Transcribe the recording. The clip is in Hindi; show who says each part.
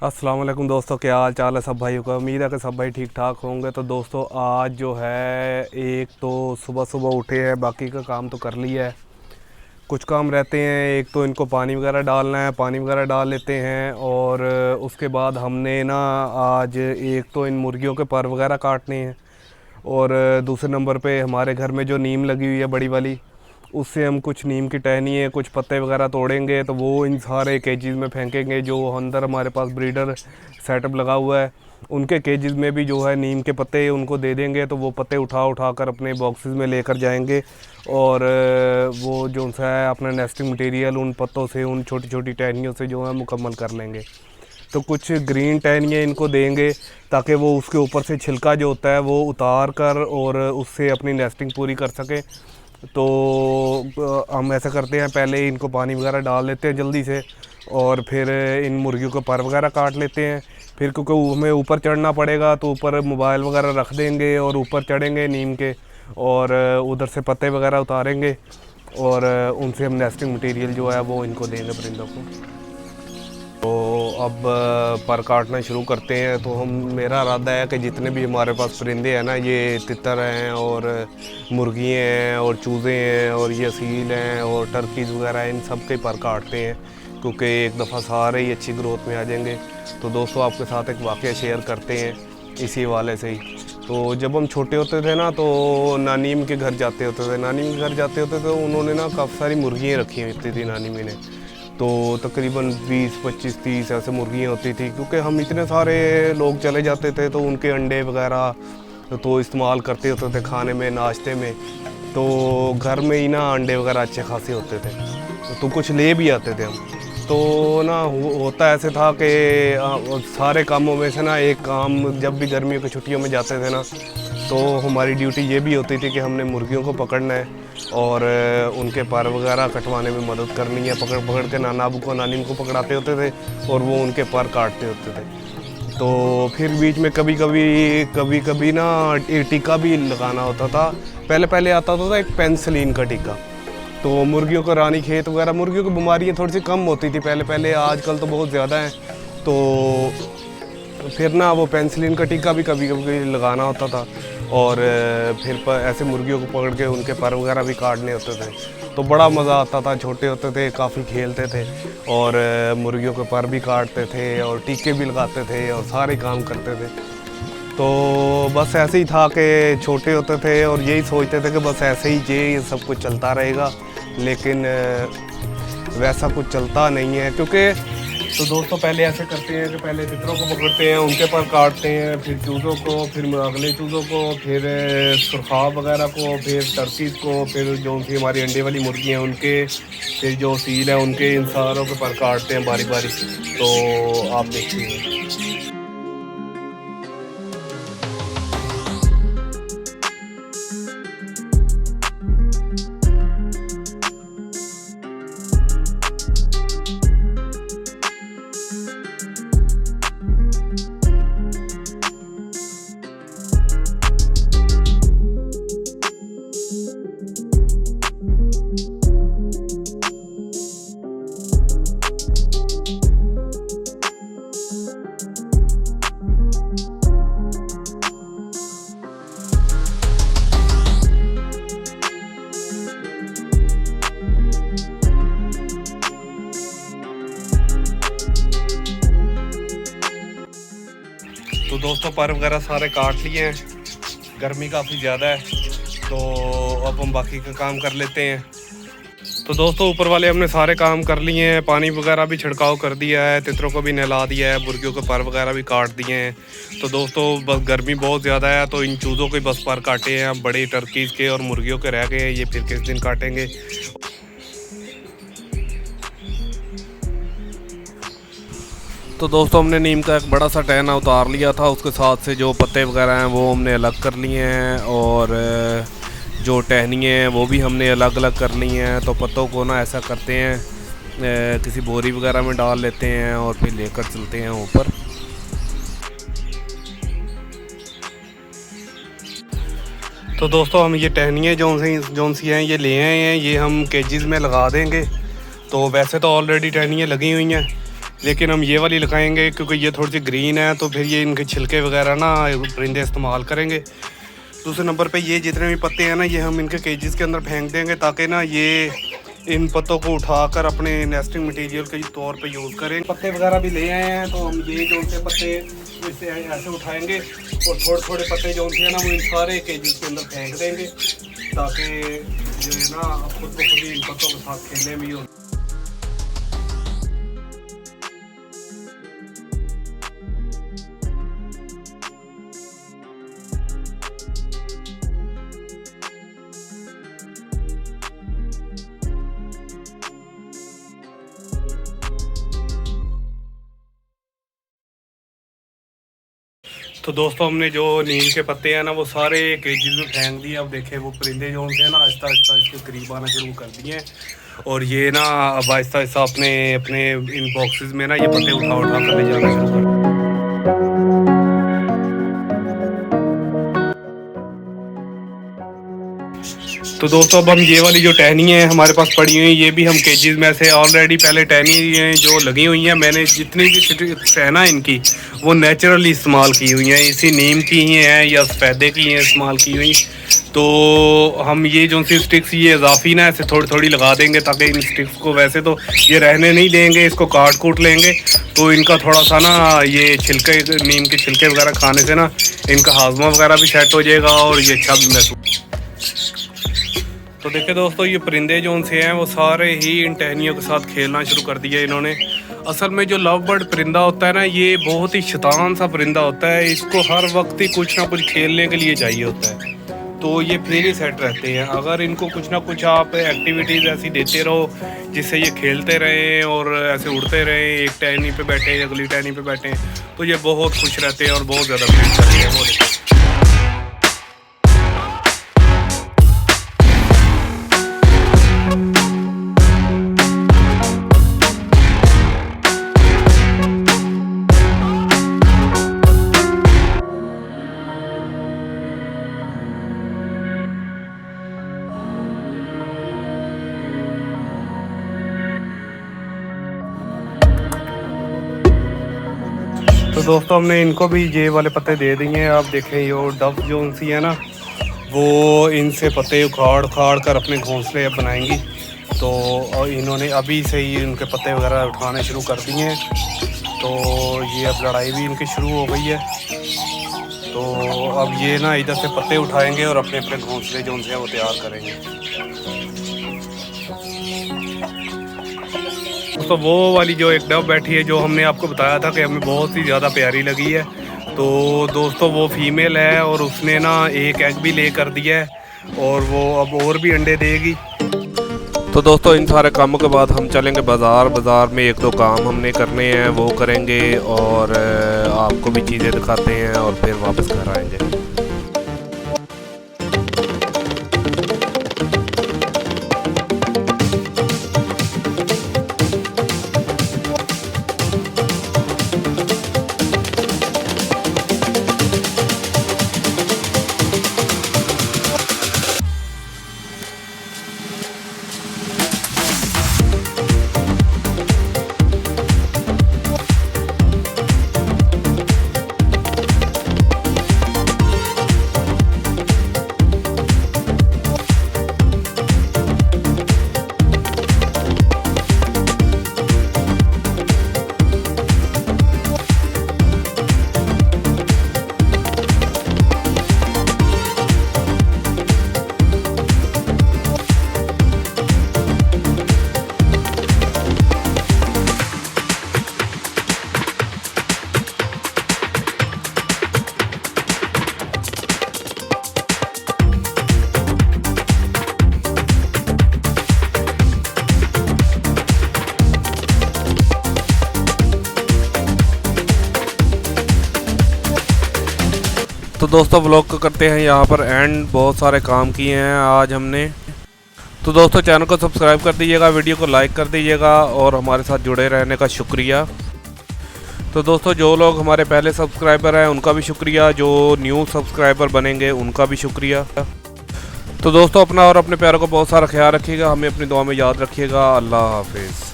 Speaker 1: अस्सलाम वालेकुम दोस्तों, क्या हाल चाल है सब भाइयों का। उम्मीद है कि सब भाई ठीक ठाक होंगे। तो दोस्तों आज जो है एक तो सुबह सुबह उठे हैं, बाकी का काम तो कर लिया है, कुछ काम रहते हैं। एक तो इनको पानी वगैरह डालना है, पानी वगैरह डाल लेते हैं। और उसके बाद हमने ना आज एक तो इन मुर्गियों के पर वगैरह काटने हैं। और दूसरे नंबर पे हमारे घर में जो नीम लगी हुई है बड़ी वाली, उससे हम कुछ नीम की टहनी है, कुछ पत्ते वगैरह तोड़ेंगे तो वो इन सारे केजेस में फेंकेंगे। जो अंदर हमारे पास ब्रीडर सेटअप लगा हुआ है, उनके केजेस में भी जो है नीम के पत्ते उनको दे देंगे, तो वो पत्ते उठा उठा कर अपने बॉक्सेस में लेकर जाएंगे। और वो जो सा है अपना नेस्टिंग मटेरियल उन पत्तों से, उन छोटी छोटी टहनियों से जो है मुकम्मल कर लेंगे। तो कुछ ग्रीन टहनियाँ इनको देंगे ताकि वो उसके ऊपर से छिलका जो होता है वो उतार कर और उससे अपनी नेस्टिंग पूरी कर सकें। तो हम ऐसा करते हैं, पहले इनको पानी वगैरह डाल लेते हैं जल्दी से, और फिर इन मुर्गियों को पर वगैरह काट लेते हैं। फिर क्योंकि हमें ऊपर चढ़ना पड़ेगा तो ऊपर मोबाइल वगैरह रख देंगे और ऊपर चढ़ेंगे नीम के, और उधर से पत्ते वगैरह उतारेंगे और उनसे हम नेस्टिंग मटेरियल जो है वो इनको देंगे परिंदों को। तो अब पर काटना शुरू करते हैं। तो मेरा इरादा है कि जितने भी हमारे पास परिंदे हैं ना, ये तितर हैं और मुर्गियाँ हैं और चूज़े हैं और ये सील हैं और टर्कीज़ वगैरह हैं, इन सब के पर काटते हैं क्योंकि एक दफ़ा सारे ही अच्छी ग्रोथ में आ जाएंगे। तो दोस्तों आपके साथ एक वाक़या शेयर करते हैं इसी वाले से ही। तो जब हम छोटे होते थे ना, तो नानीम के घर जाते होते थे, नानी के घर जाते होते थे, उन्होंने ना काफ़ी सारी मुर्गियाँ रखी हुई थी नानी में ने। तो तकरीबन 20, 25, 30 ऐसे मुर्गियाँ होती थी, क्योंकि हम इतने सारे लोग चले जाते थे तो उनके अंडे वगैरह तो इस्तेमाल करते होते थे खाने में, नाश्ते में। तो घर में ही ना अंडे वगैरह अच्छे खासे होते थे, तो कुछ ले भी आते थे हम। तो ना होता ऐसे था कि सारे कामों में से ना एक काम, जब भी गर्मियों की छुट्टियों में जाते थे ना, तो हमारी ड्यूटी ये भी होती थी कि हमने मुर्गियों को पकड़ना है और उनके पर वगैरह कटवाने में मदद करनी है। पकड़ पकड़ के नाना अबू को, नानी को पकड़ाते होते थे और वो उनके पर काटते होते थे। तो फिर बीच में कभी कभी ना एक टीका भी लगाना होता था। पहले पहले आता था एक पेंसिलिन का टीका। तो मुर्गियों को रानी खेत वगैरह, मुर्गियों की बीमारियाँ थोड़ी सी कम होती थी पहले पहले, आजकल तो बहुत ज़्यादा हैं। तो फिर ना वो पेंसिलिन का टीका भी कभी कभी लगाना होता था। और फिर ऐसे मुर्गियों को पकड़ के उनके पर वगैरह भी काटने होते थे। तो बड़ा मज़ा आता था, छोटे होते थे काफ़ी खेलते थे और मुर्गियों के पर भी काटते थे और टीके भी लगाते थे और सारे काम करते थे। तो बस ऐसे ही था कि छोटे होते थे और यही सोचते थे कि बस ऐसे ही ये सब कुछ चलता रहेगा, लेकिन वैसा कुछ चलता नहीं है। क्योंकि तो दोस्तों पहले ऐसे करते हैं कि पहले तितरों को पकड़ते हैं, उनके पर काटते हैं, फिर चूज़ों को, फिर अगले चूज़ों को, फिर सुरखाब वगैरह को, फिर टर्कीज़ को, फिर जो उनकी हमारी अंडे वाली मुर्गियाँ हैं उनके, फिर जो सील है उनके, इन सारों के पर काटते हैं बारी बारी। तो आप देखिए। तो दोस्तों पर वगैरह सारे काट लिए हैं, गर्मी काफ़ी ज़्यादा है, तो अब हम बाकी का काम कर लेते हैं। तो दोस्तों ऊपर वाले हमने सारे काम कर लिए हैं, पानी वगैरह भी छिड़काव कर दिया है, तितरों को भी नहला दिया है, मुर्गियों के पर वगैरह भी काट दिए हैं। तो दोस्तों बस गर्मी बहुत ज़्यादा है, तो इन चूज़ों के बस पर काटे हैं, बड़े टर्कीज़ के, और मुर्गियों के रह गए हैं, ये फिर किस दिन काटेंगे। तो दोस्तों हमने नीम का एक बड़ा सा टहना उतार लिया था, उसके साथ से जो पत्ते वगैरह हैं वो हमने अलग कर लिए हैं, और जो टहनियाँ हैं वो भी हमने अलग अलग कर ली हैं। तो पत्तों को ना ऐसा करते हैं, किसी बोरी वगैरह में डाल लेते हैं और फिर लेकर चलते हैं ऊपर। तो दोस्तों हम ये टहनियाँ जो सी हैं ये ले आए हैं, ये हम केजीज़ में लगा देंगे। तो वैसे तो ऑलरेडी टहनियाँ लगी हुई हैं, लेकिन हम ये वाली लगाएंगे क्योंकि ये थोड़ी सी ग्रीन है, तो फिर ये इनके छिलके वगैरह ना परिंदे इस्तेमाल करेंगे। दूसरे नंबर पे ये जितने भी पत्ते हैं ना, ये हम इनके केजेस के अंदर फेंक देंगे ताकि ना ये इन पत्तों को उठाकर अपने नेस्टिंग मटेरियल के तौर पे यूज़ करें। पत्ते वगैरह भी ले आए हैं, तो हम ये जो उनके पत्ते इससे ऐसे उठाएंगे और थोड़े थोड़े पत्ते जो उनके हैं ना वो इन सारे केजेस के अंदर फेंक देंगे ताकि जो है ना खुद ब खुद ही इन पत्तों के साथ खेलने में हो। तो दोस्तों हमने जो नीम के पत्ते हैं ना वो सारे केजीज में फेंक दिए। अब देखें वो परिंदे जो उनसे ना आहिस्ता आहिस्ता इसके करीब आना शुरू कर दिए हैं और ये ना अब आहिस्ता आहिस्ता अपने अपने इन बॉक्सेस में ना ये पत्ते उठा उठा कर ले जाना शुरू कर। तो दोस्तों अब हम ये वाली जो टहनी है हमारे पास पड़ी हुई, ये भी हम केजीज में से ऑलरेडी पहले टहनी जो लगी हुई हैं, मैंने जितनी भी स्टिक्स है ना इनकी वो नेचुरली इस्तेमाल की हुई हैं, इसी नीम की ही हैं या सफ़ेदे की हैं इस्तेमाल की हुई। तो हम ये जो सी स्टिक्स ये इजाफी ना ऐसे थोड़ी थोड़ी लगा देंगे ताकि इन स्टिक्स को वैसे तो ये रहने नहीं देंगे, इसको काट कूट लेंगे तो इनका थोड़ा सा ना ये छिलके नीम के छिलके वगैरह खाने से ना इनका हाजमा वगैरह भी सेट हो जाएगा और ये अच्छा भी महसूस। तो देखिए दोस्तों ये परिंदे जो उनसे हैं वो सारे ही इन टहनियों के साथ खेलना शुरू कर दिया इन्होंने। असल में जो लव बर्ड परिंदा होता है ना ये बहुत ही शैतान सा परिंदा होता है, इसको हर वक्त ही कुछ ना कुछ खेलने के लिए चाहिए होता है, तो ये फिर ही सेट रहते हैं। अगर इनको कुछ ना कुछ आप एक्टिविटीज़ ऐसी देते रहो जिससे ये खेलते रहें और ऐसे उड़ते रहें, एक टहनी पे बैठे अगली टहनी पे बैठें, तो ये बहुत खुश रहते हैं और बहुत ज़्यादा फील करते हैं। वो देखिए तो दोस्तों हमने इनको भी ये वाले पत्ते दे दिए हैं। आप देखें ये डव जो उनसी है ना वो इनसे पत्ते उखाड़ उखाड़ कर अपने घोंसले बनाएंगी, तो इन्होंने अभी से ही उनके पत्ते वगैरह उठाने शुरू कर दिए हैं। तो ये अब लड़ाई भी इनकी शुरू हो गई है, तो अब ये ना इधर से पत्ते उठाएंगे और अपने अपने घोंसले जो उनसे हैं वो तैयार करेंगे। दोस्तों वो वाली जो एक डव बैठी है जो हमने आपको बताया था कि हमें बहुत ही ज़्यादा प्यारी लगी है, तो दोस्तों वो फीमेल है और उसने ना एक एग भी ले कर दिया है और वो अब और भी अंडे देगी। तो दोस्तों इन सारे कामों के बाद हम चलेंगे बाज़ार में एक दो काम हमने करने हैं वो करेंगे और आपको भी चीज़ें दिखाते हैं और फिर वापस घर आएंगे। तो दोस्तों व्लॉग को करते हैं यहाँ पर एंड, बहुत सारे काम किए हैं आज हमने। तो दोस्तों चैनल को सब्सक्राइब कर दीजिएगा, वीडियो को लाइक कर दीजिएगा और हमारे साथ जुड़े रहने का शुक्रिया। तो दोस्तों जो लोग हमारे पहले सब्सक्राइबर हैं उनका भी शुक्रिया, जो न्यू सब्सक्राइबर बनेंगे उनका भी शुक्रिया। तो दोस्तों अपना और अपने प्यारों को बहुत सारा ख्याल रखिएगा, हमें अपनी दुआ में याद रखिएगा। अल्लाह हाफिज़।